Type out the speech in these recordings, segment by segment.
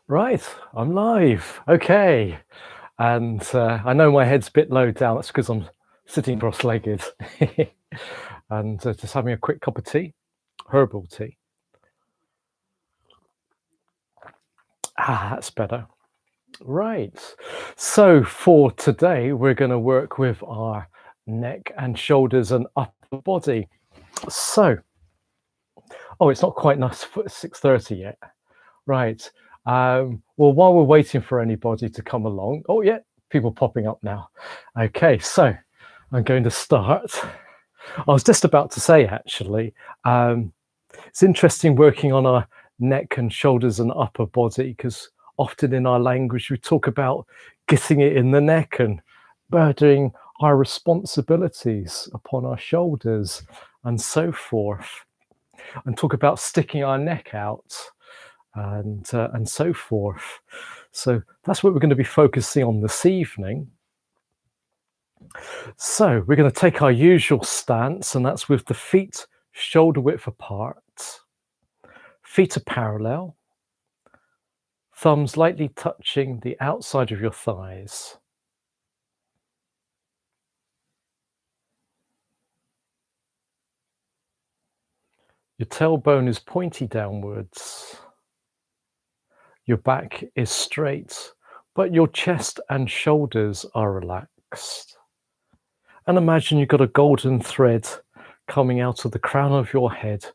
Right, I'm live. Okay. And I know my head's a bit low down. That's because I'm sitting cross-legged and just having a quick cup of tea, herbal tea. That's better. Right. So for today, we're going to work with our neck and shoulders and upper body. So, oh, it's not quite nice 6:30 yet. Right. Well, while we're waiting for anybody to come along, oh yeah, people popping up now. Okay, so I'm going to start. I was just about to say actually, it's interesting working on our neck and shoulders and upper body because often in our language we talk about getting it in the neck and burdering our responsibilities upon our shoulders and so forth, and talk about sticking our neck out and so forth. So that's what we're going to be focusing on this evening. So we're going to take our usual stance, and that's with the feet shoulder width apart. Feet are parallel, thumbs lightly touching the outside of your thighs. Your tailbone is pointy downwards. Your back is straight, but your chest and shoulders are relaxed. And imagine you've got a golden thread coming out of the crown of your head,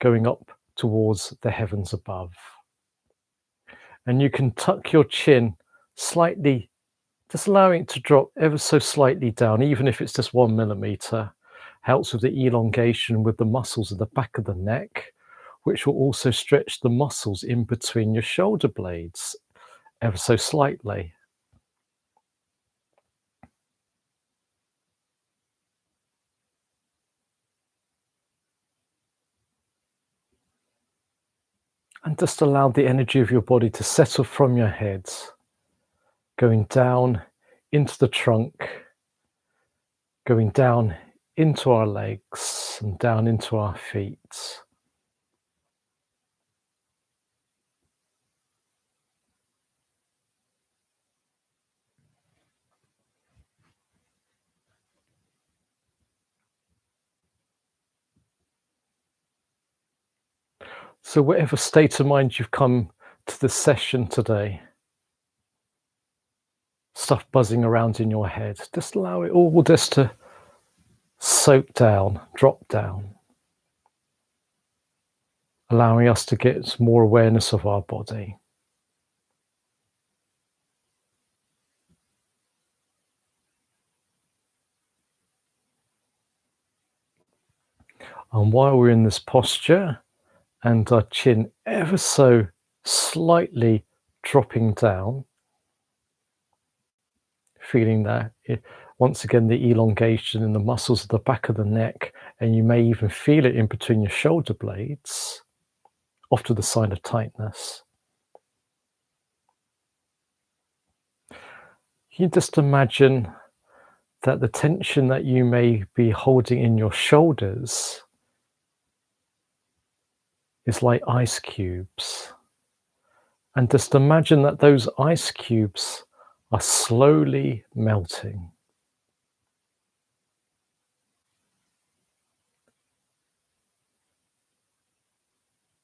going up towards the heavens above. And you can tuck your chin slightly, just allowing it to drop ever so slightly down, even if it's just 1 millimeter. Helps with the elongation with the muscles at the back of the neck, which will also stretch the muscles in between your shoulder blades ever so slightly. And just allow the energy of your body to settle from your head, going down into the trunk, going down into our legs and down into our feet. So whatever state of mind you've come to the session today, stuff buzzing around in your head, just allow it all just to soak down, drop down, allowing us to get more awareness of our body. And while we're in this posture and our chin ever so slightly dropping down, feeling that once again the elongation in the muscles of the back of the neck, and you may even feel it in between your shoulder blades, often the sign of tightness. You just imagine that the tension that you may be holding in your shoulders is like ice cubes. And just imagine that those ice cubes are slowly melting.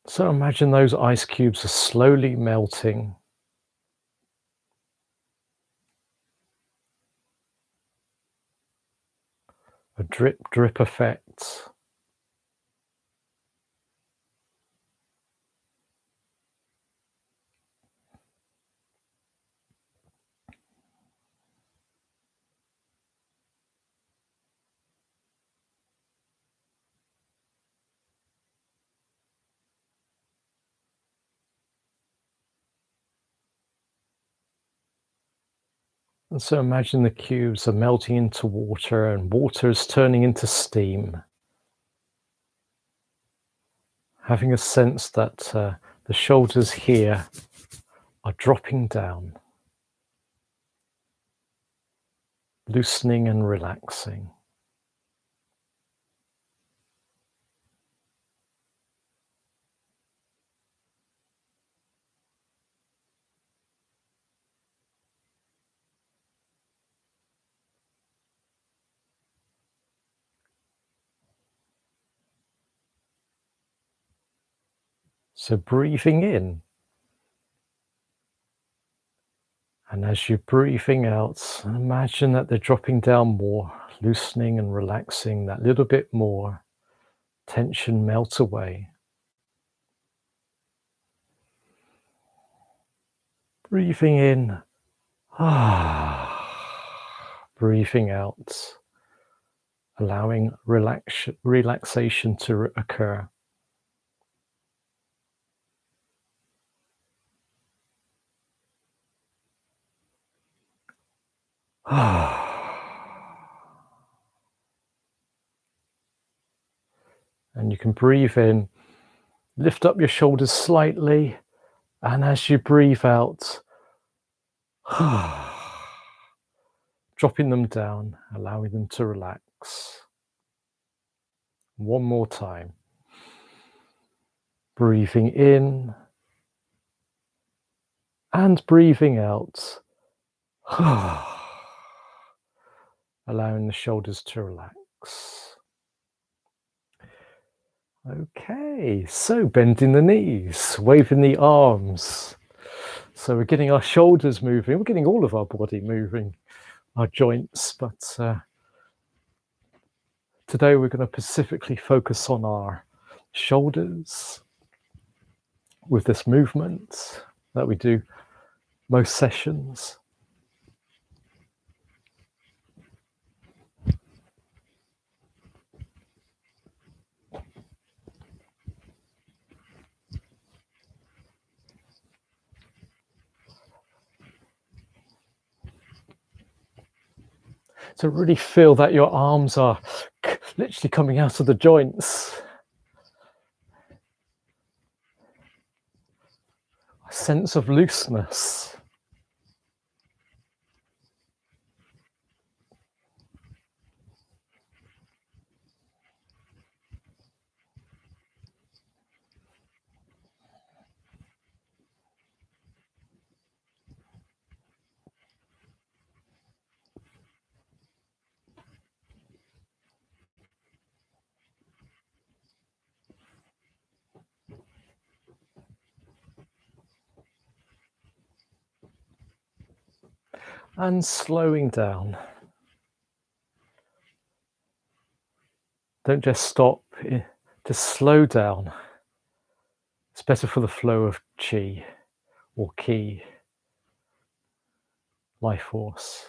So imagine those ice cubes are slowly melting. A drip, drip effect. And so imagine the cubes are melting into water and water is turning into steam. Having a sense that the shoulders here are dropping down, loosening and relaxing. So breathing in, and as you're breathing out, imagine that they're dropping down more, loosening and relaxing that little bit more. Tension melt away. Breathing in, breathing out, allowing relaxation to occur. And you can breathe in, lift up your shoulders slightly, and as you breathe out, dropping them down, allowing them to relax. One more time. Breathing in and breathing out. Allowing the shoulders to relax. Okay, so bending the knees, waving the arms. So we're getting our shoulders moving, we're getting all of our body moving, our joints, but today we're going to specifically focus on our shoulders with this movement that we do most sessions. So really feel that your arms are literally coming out of the joints. A sense of looseness. And slowing down. Don't just stop, just slow down. It's better for the flow of chi or ki, life force.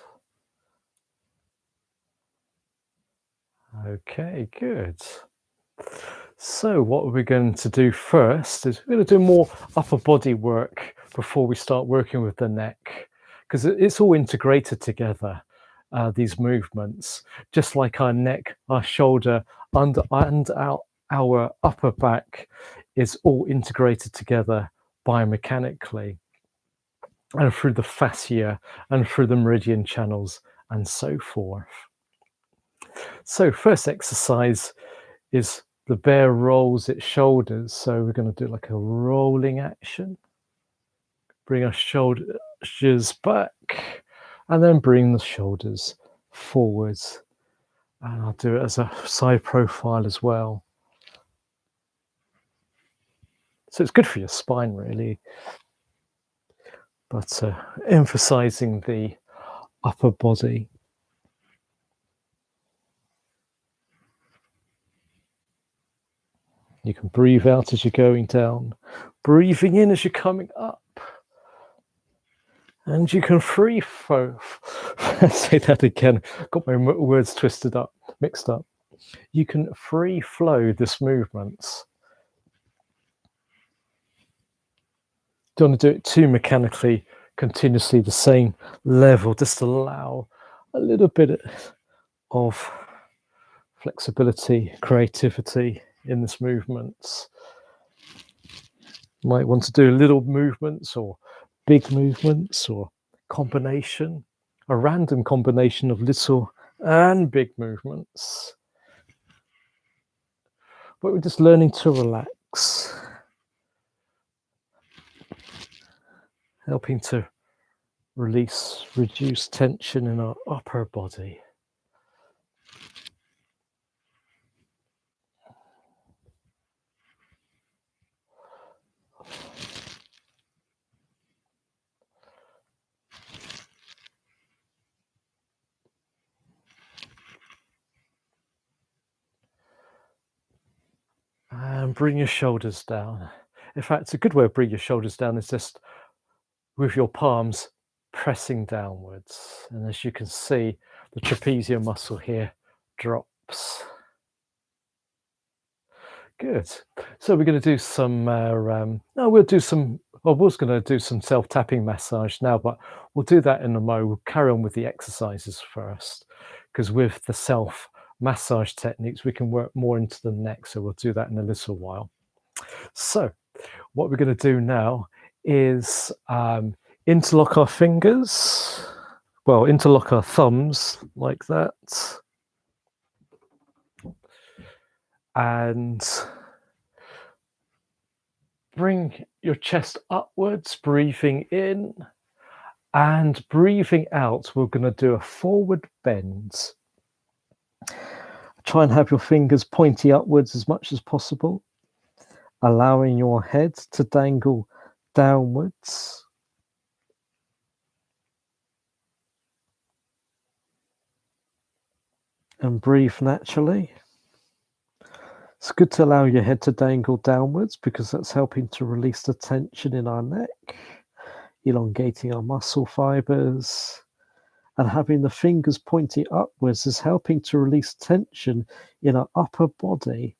Okay, good. So what we're going to do first is we're going to do more upper body work before we start working with the neck, because it's all integrated together, these movements, just like our neck, our shoulder, and our upper back is all integrated together biomechanically and through the fascia and through the meridian channels and so forth. So first exercise is the bear rolls its shoulders. So we're going to do like a rolling action. Bring our shoulders back and then bring the shoulders forwards. And I'll do it as a side profile as well. So it's good for your spine really, but emphasizing the upper body. You can breathe out as you're going down, breathing in as you're coming up. And you can free flow. Say that again. Got my words twisted up, mixed up. You can free flow this movement. Don't want to do it too mechanically, continuously the same level. Just allow a little bit of flexibility, creativity in this movement. You might want to do little movements or big movements or combination, a random combination of little and big movements. But we're just learning to relax, helping to reduce tension in our upper body. And bring your shoulders down. In fact, a good way of bringing your shoulders down is just with your palms pressing downwards. And as you can see, the trapezium muscle here drops. Good. So we're going to do some, no, we'll do some, I was going to do some self-tapping massage now, but we'll do that in a moment. We'll carry on with the exercises first, because with the self-massage techniques, we can work more into the neck. So we'll do that in a little while. So what we're going to do now is interlock our fingers, well, interlock our thumbs like that. And bring your chest upwards, breathing in and breathing out. We're going to do a forward bend. Try and have your fingers pointy upwards as much as possible, allowing your head to dangle downwards. And breathe naturally. It's good to allow your head to dangle downwards because that's helping to release the tension in our neck, elongating our muscle fibers. And having the fingers pointing upwards is helping to release tension in our upper body.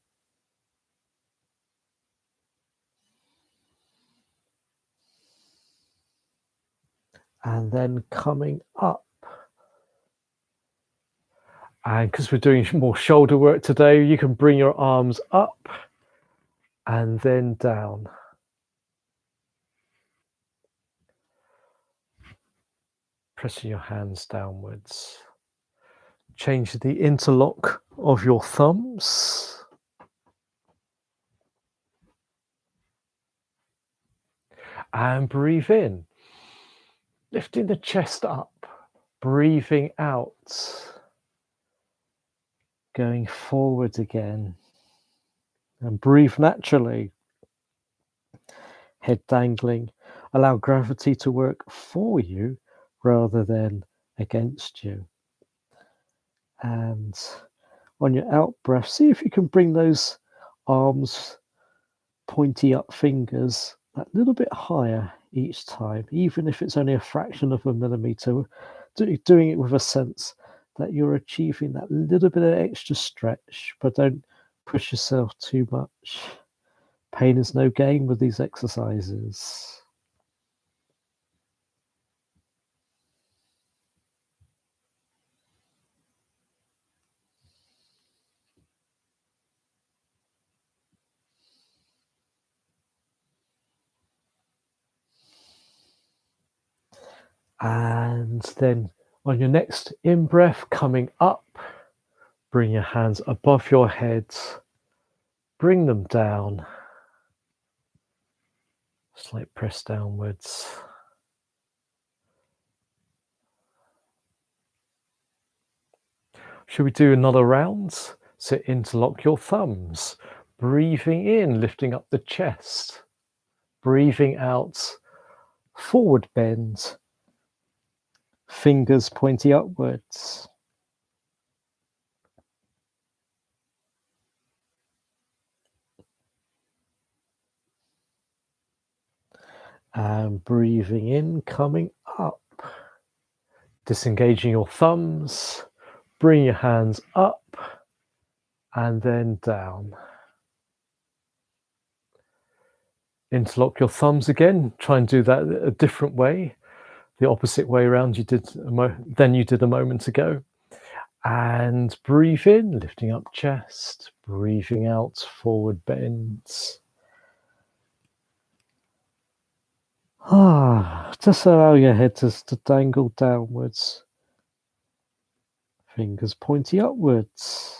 And then coming up. And because we're doing more shoulder work today, you can bring your arms up and then down. Pressing your hands downwards. Change the interlock of your thumbs. And breathe in. Lifting the chest up. Breathing out. Going forward again. And breathe naturally. Head dangling. Allow gravity to work for you rather than against you. And on your out breath, see if you can bring those arms, pointy up fingers, a little bit higher each time, even if it's only a fraction of a millimeter, doing it with a sense that you're achieving that little bit of extra stretch, but don't push yourself too much. Pain is no gain with these exercises. And then on your next in-breath, coming up, bring your hands above your head, bring them down, slight press downwards. Should we do another round? So interlock your thumbs, breathing in, lifting up the chest, breathing out, forward bend, fingers pointy upwards. And breathing in, coming up, disengaging your thumbs, bring your hands up and then down. Interlock your thumbs again, try and do that a different way, the opposite way around than you did a moment ago. And breathe in, lifting up chest, breathing out, forward bends. Just allow your head to dangle downwards. Fingers pointy upwards.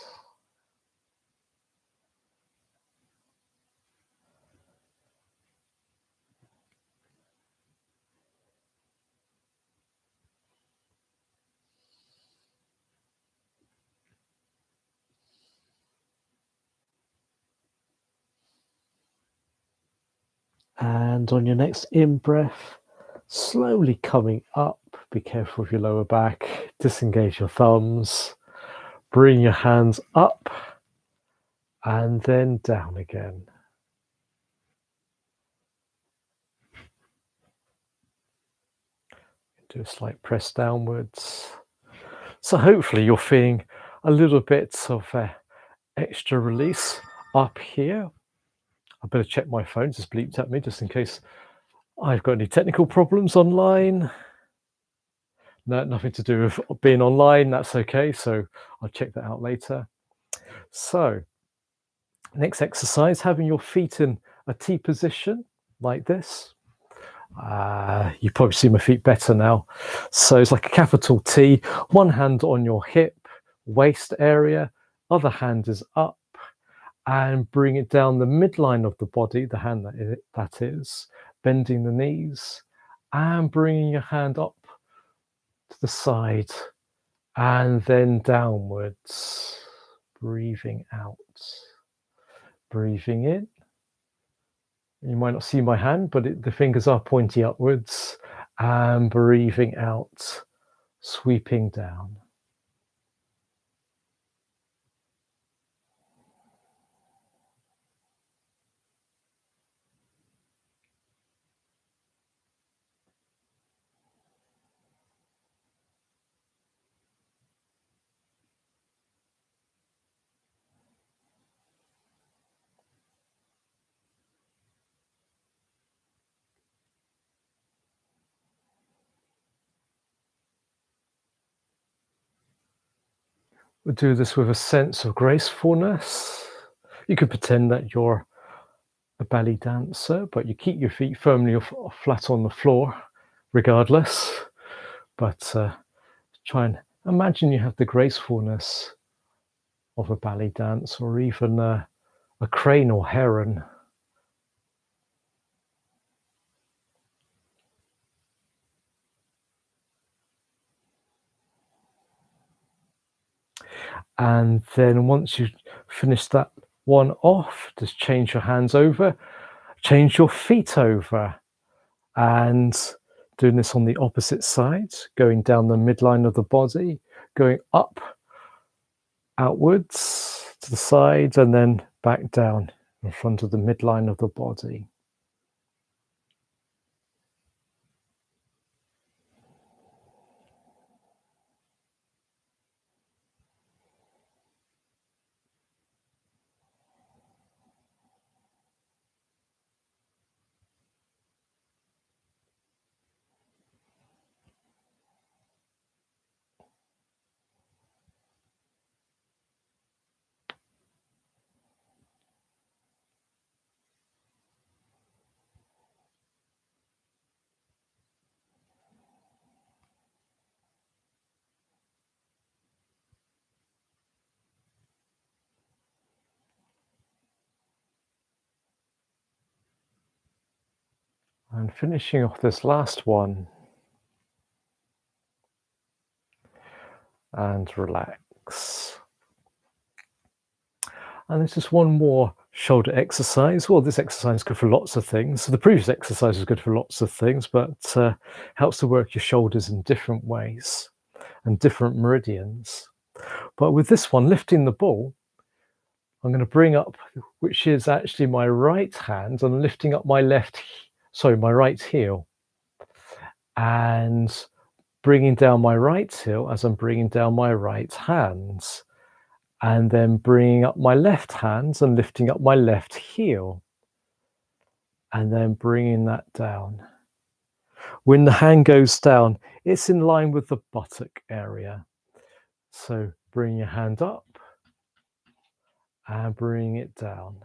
And on your next in-breath, slowly coming up, be careful of your lower back, disengage your thumbs, bring your hands up and then down again. Do a slight press downwards. So hopefully you're feeling a little bit of extra release up here. I better check my phone, just bleeped at me just in case I've got any technical problems online. No, nothing to do with being online, that's okay, so I'll check that out later. So, next exercise, having your feet in a T position like this. You probably see my feet better now. So it's like a capital T, one hand on your hip, waist area, other hand is up, and bring it down the midline of the body, the hand that is, bending the knees, and bringing your hand up to the side, and then downwards, breathing out, breathing in. You might not see my hand, but the fingers are pointy upwards, and breathing out, sweeping down. We'll do this with a sense of gracefulness. You could pretend that you're a belly dancer, but you keep your feet firmly flat on the floor regardless. But try and imagine you have the gracefulness of a ballet dance, or even a crane or heron. And then once you finish that one off, just change your hands over, change your feet over, and doing this on the opposite side, going down the midline of the body, going up, outwards to the side, and then back down in front of the midline of the body. And finishing off this last one, and relax. And there's just one more shoulder exercise. Well, this exercise is good for lots of things. So the previous exercise is good for lots of things, but helps to work your shoulders in different ways and different meridians. But with this one, lifting the ball, I'm going to bring up, which is actually my right hand, and lifting up my my right heel, and bringing down my right heel as I'm bringing down my right hands, and then bringing up my left hands and lifting up my left heel, and then bringing that down. When the hand goes down, it's in line with the buttock area. So bring your hand up and bring it down.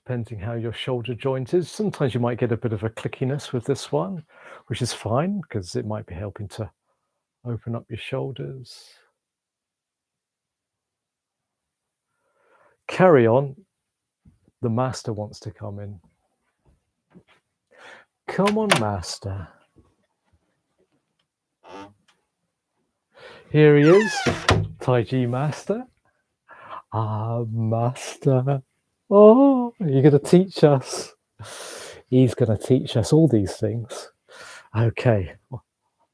Depending how your shoulder joint is. Sometimes you might get a bit of a clickiness with this one, which is fine because it might be helping to open up your shoulders. Carry on. The master wants to come in. Come on, master. Here he is, Tai Chi master. Ah, master. Oh, you're going to teach us. He's going to teach us all these things. Okay,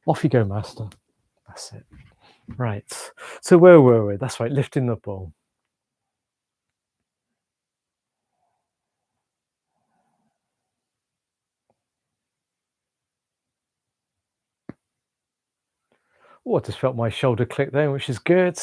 off you go, master. That's it. Right. So where were we? That's right, lifting the ball. Oh, I just felt my shoulder click there, which is good.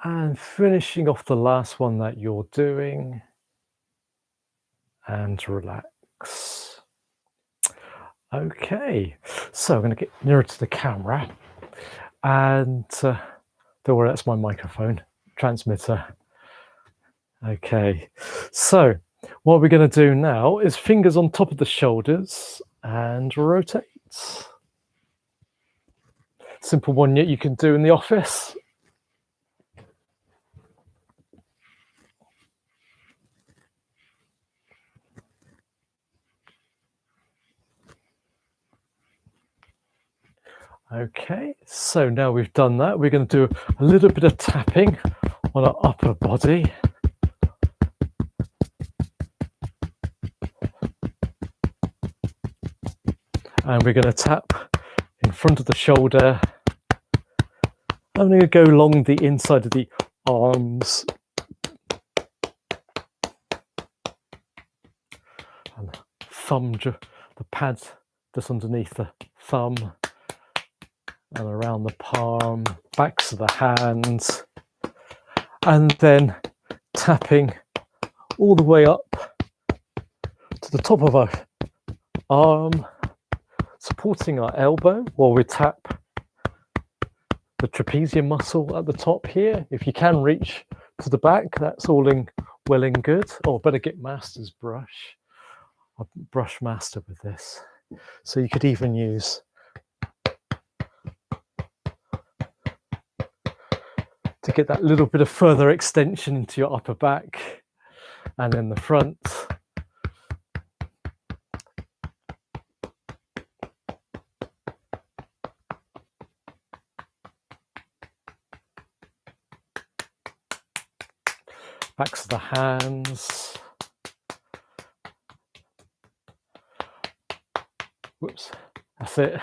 And finishing off the last one that you're doing, and relax. Okay, so I'm going to get nearer to the camera, and don't worry, that's my microphone transmitter. Okay, so what we're going to do now is fingers on top of the shoulders and rotate. Simple one you can do in the office. Okay, so now we've done that, we're going to do a little bit of tapping on our upper body. And we're going to tap in front of the shoulder. I'm going to go along the inside of the arms. And thumb, the pad just underneath the thumb. And around the palm, backs of the hands. And then tapping all the way up to the top of our arm, supporting our elbow while we tap the trapezium muscle at the top here. If you can reach to the back, that's all well and good. Oh, better get master's brush. I'll brush master with this. So you could even use to get that little bit of further extension into your upper back and then the front. Backs of the hands. Whoops, that's it.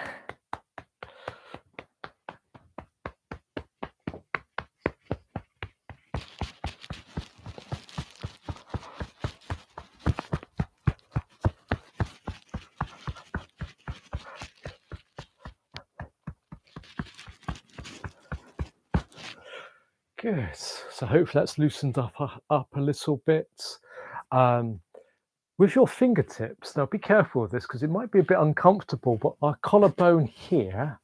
Good. So hopefully that's loosened up a little bit. With your fingertips, now be careful with this because it might be a bit uncomfortable, but our collarbone here,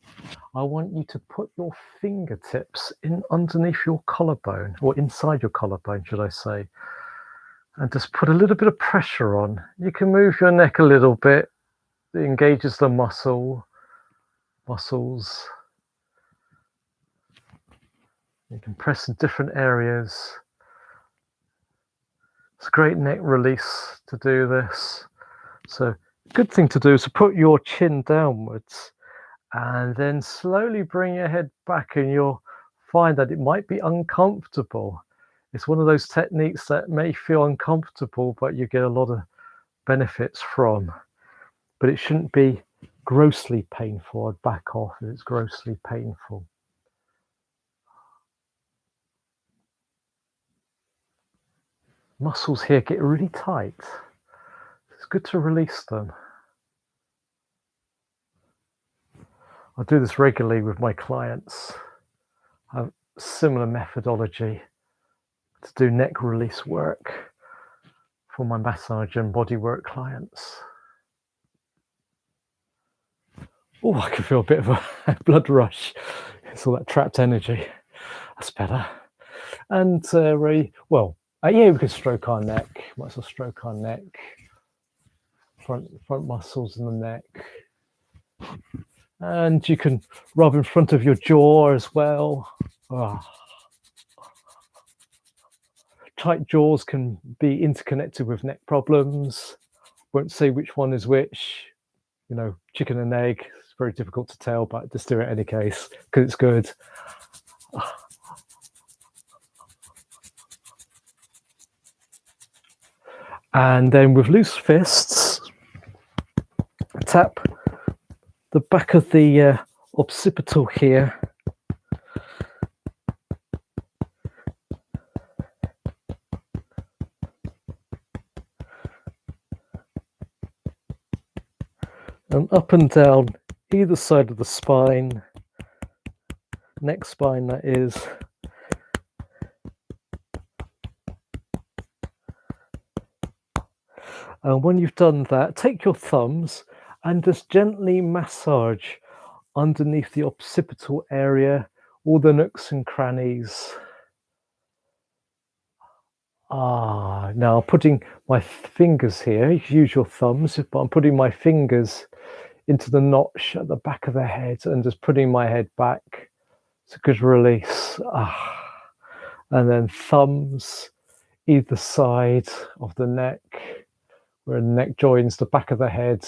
I want you to put your fingertips in underneath your collarbone, or inside your collarbone, should I say, and just put a little bit of pressure on. You can move your neck a little bit. It engages the muscles. You can press in different areas. It's a great neck release to do this. So good thing to do is to put your chin downwards and then slowly bring your head back, and you'll find that it might be uncomfortable. It's one of those techniques that may feel uncomfortable, but you get a lot of benefits from. But it shouldn't be grossly painful. I'd back off if it's grossly painful. Muscles here get really tight. It's good to release them. I do this regularly with my clients. I have similar methodology to do neck release work for my massage and bodywork clients. Oh, I can feel a bit of a blood rush. It's all that trapped energy. That's better. And well, yeah, we can stroke our neck. Might as well stroke our neck, front muscles in the neck. And you can rub in front of your jaw as well. Oh. Tight jaws can be interconnected with neck problems. Won't say which one is which. You know, chicken and egg. It's very difficult to tell, but just do it in any case because it's good. And then with loose fists, tap the back of the occipital here. And up and down either side of the spine, neck spine that is. And when you've done that, take your thumbs and just gently massage underneath the occipital area, all the nooks and crannies. Now I'm putting my fingers here. You can use your thumbs, but I'm putting my fingers into the notch at the back of the head and just putting my head back. It's a good release. And then thumbs either side of the neck, where the neck joins the back of the head.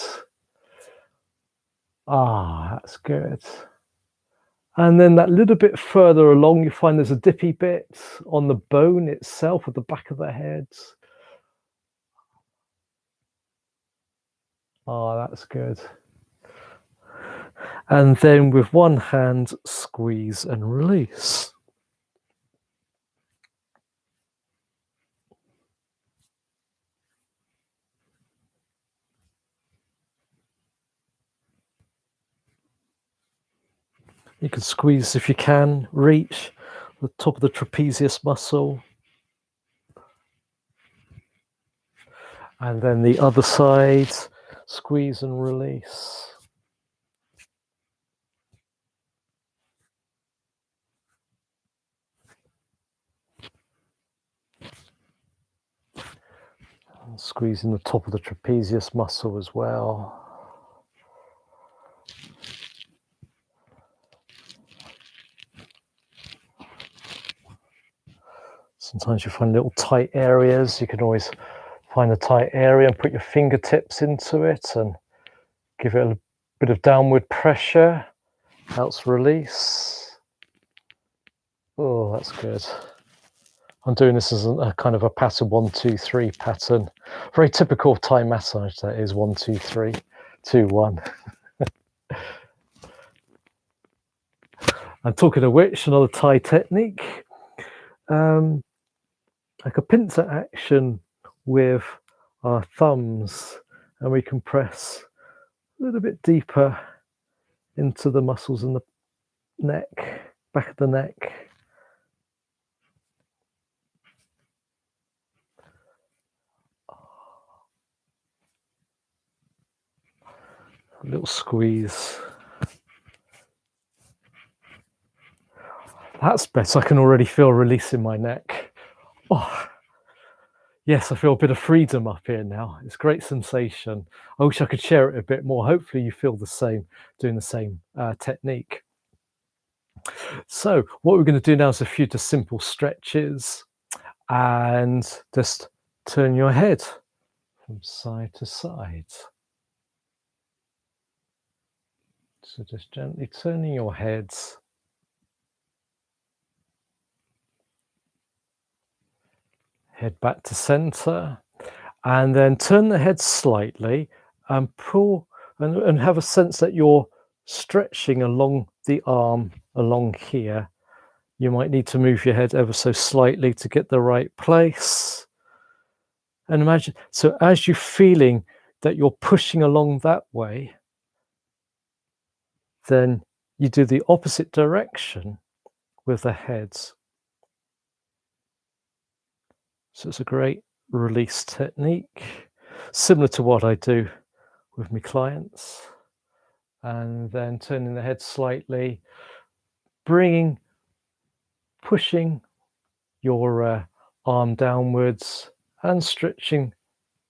That's good. And then that little bit further along, you find there's a dippy bit on the bone itself at the back of the head. That's good. And then with one hand, squeeze and release. You can squeeze if you can, reach the top of the trapezius muscle. And then the other side, squeeze and release. And squeezing the top of the trapezius muscle as well. Sometimes you find little tight areas. You can always find a tight area and put your fingertips into it and give it a bit of downward pressure. Helps release. Oh, that's good. I'm doing this as a kind of a pattern 1, 2, 3 pattern. Very typical of Thai massage, that is 1, 2, 3, 2, 1. And talking of which, another Thai technique. Like a pincer action with our thumbs, and we can press a little bit deeper into the muscles in the neck, back of the neck. A little squeeze. That's better. I can already feel release in my neck. Yes, I feel a bit of freedom up here now. It's a great sensation. I wish I could share it a bit more. Hopefully you feel the same, doing the same technique. So what we're going to do now is a few just simple stretches, and just turn your head from side to side. So just gently turning your heads. Head back to center, and then turn the head slightly and pull and have a sense that you're stretching along the arm along here. You might need to move your head ever so slightly to get the right place. And imagine, so as you're feeling that you're pushing along that way, then you do the opposite direction with the heads. So it's a great release technique, similar to what I do with my clients. and then turning the head slightly, pushing your arm downwards and stretching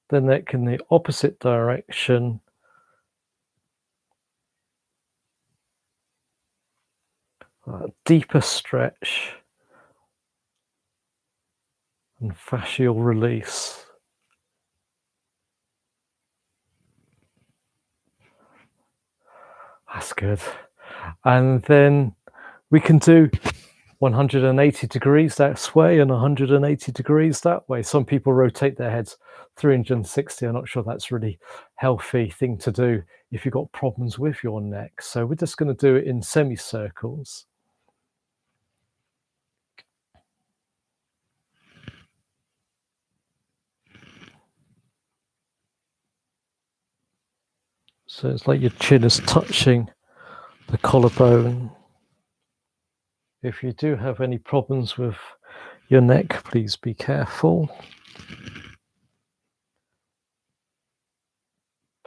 the neck in the opposite direction. Deeper stretch and fascial release. That's good. And then we can do 180 degrees that way and 180 degrees that way. Some people rotate their heads 360. I'm not sure that's really healthy thing to do if you've got problems with your neck. So we're just going to do it in semicircles. So it's like your chin is touching the collarbone. If you do have any problems with your neck, please be careful.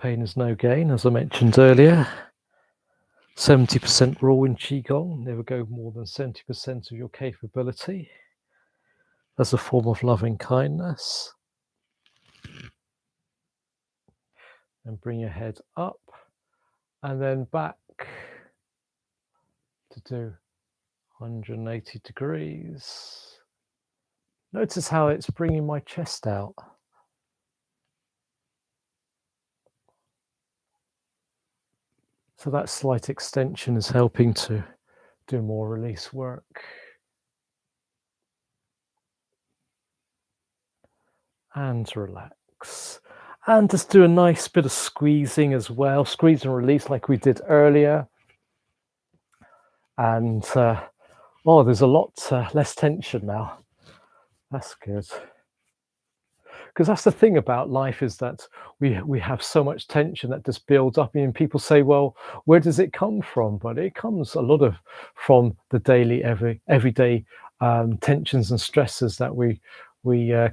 Pain is no gain, as I mentioned earlier. 70% rule in Qigong, never go more than 70% of your capability as a form of loving kindness. And bring your head up and then back to do 180 degrees. Notice how it's bringing my chest out. So that slight extension is helping to do more release work. And relax. And just do a nice bit of squeezing as well. Squeeze and release like we did earlier. And oh, there's a lot less tension now. That's good. Because that's the thing about life, is that we have so much tension that just builds up. And people say, well, where does it come from? But it comes a lot from the daily, everyday tensions and stresses that we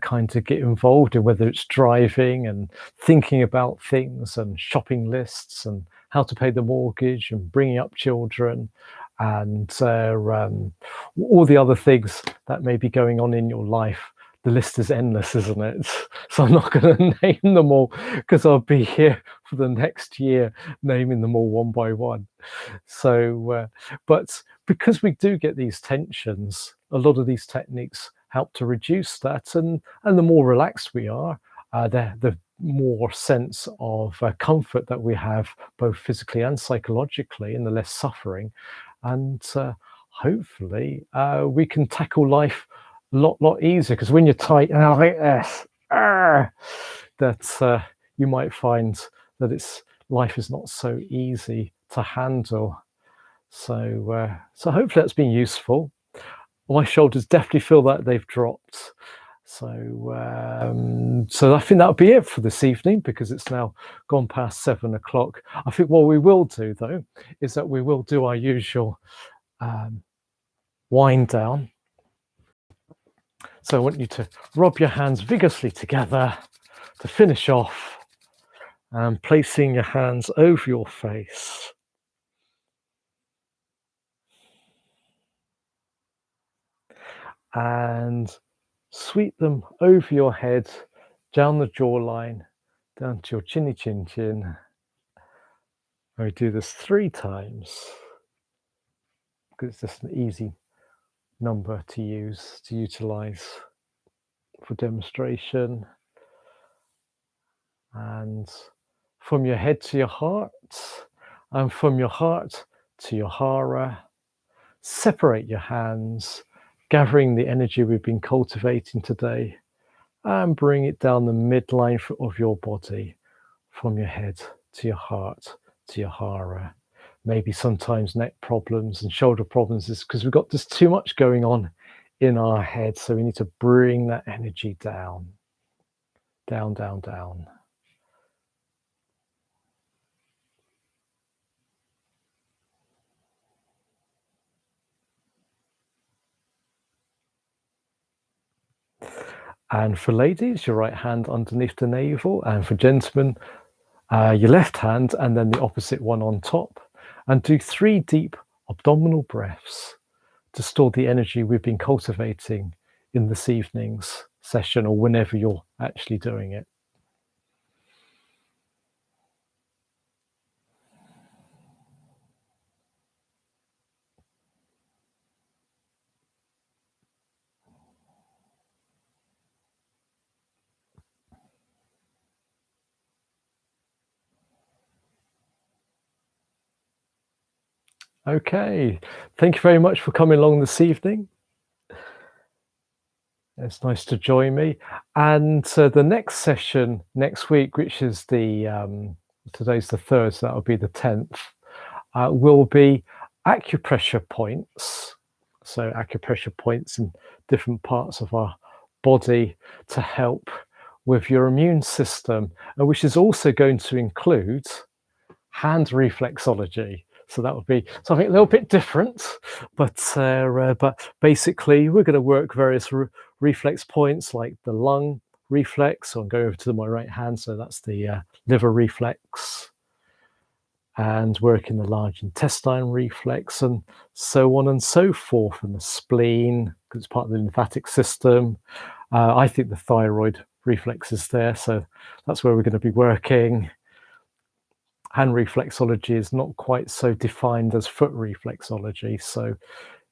kind of get involved in, whether it's driving and thinking about things and shopping lists and how to pay the mortgage and bringing up children and all the other things that may be going on in your life. The list is endless, isn't it? So I'm not going to name them all, because I'll be here for the next year naming them all one by one. So, but because we do get these tensions, a lot of these techniques help to reduce that. And the more relaxed we are, the more sense of comfort that we have, both physically and psychologically, and the less suffering. And hopefully we can tackle life a lot easier, because when you're tight like this, that you might find that life is not so easy to handle. So hopefully that's been useful. My shoulders definitely feel that they've dropped. So I think that'll be it for this evening, because it's now gone past 7 o'clock. I think what we will do, though, is that we will do our usual wind down. So I want you to rub your hands vigorously together to finish off, and placing your hands over your face. And sweep them over your head, down the jawline, down to your chinny chin chin. And we do this 3 times, because it's just an easy number to utilize for demonstration. And from your head to your heart, and from your heart to your hara, separate your hands, gathering the energy we've been cultivating today, and bring it down the midline of your body, from your head to your heart to your hara. Maybe sometimes neck problems and shoulder problems is because we've got just too much going on in our head. So we need to bring that energy down, down, down, down. And for ladies, your right hand underneath the navel, and for gentlemen, your left hand and then the opposite one on top. and do 3 deep abdominal breaths to store the energy we've been cultivating in this evening's session or whenever you're actually doing it. Okay, thank you very much for coming along this evening. It's nice to join me. And the next session next week, which is today's the 3rd, so that'll be the 10th, will be acupressure points. So acupressure points in different parts of our body to help with your immune system, which is also going to include hand reflexology. So that would be something a little bit different, but basically we're going to work various reflex points like the lung reflex. So I'm going over to my right hand, so that's the liver reflex, and working the large intestine reflex, and so on and so forth, and the spleen because it's part of the lymphatic system. I think the thyroid reflex is there, so that's where we're going to be working. Hand reflexology is not quite so defined as foot reflexology, so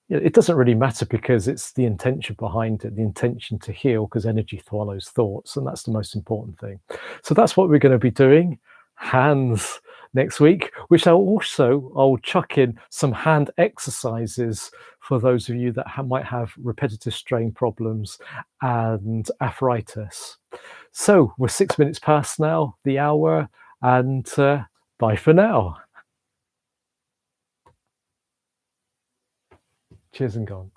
it doesn't really matter because it's the intention behind it, the intention to heal, because energy follows thoughts, and that's the most important thing. So that's what we're going to be doing, hands, next week, which I'll chuck in some hand exercises for those of you that might have repetitive strain problems and arthritis. So we're 6 minutes past now, the hour, and bye for now. Cheers and gone.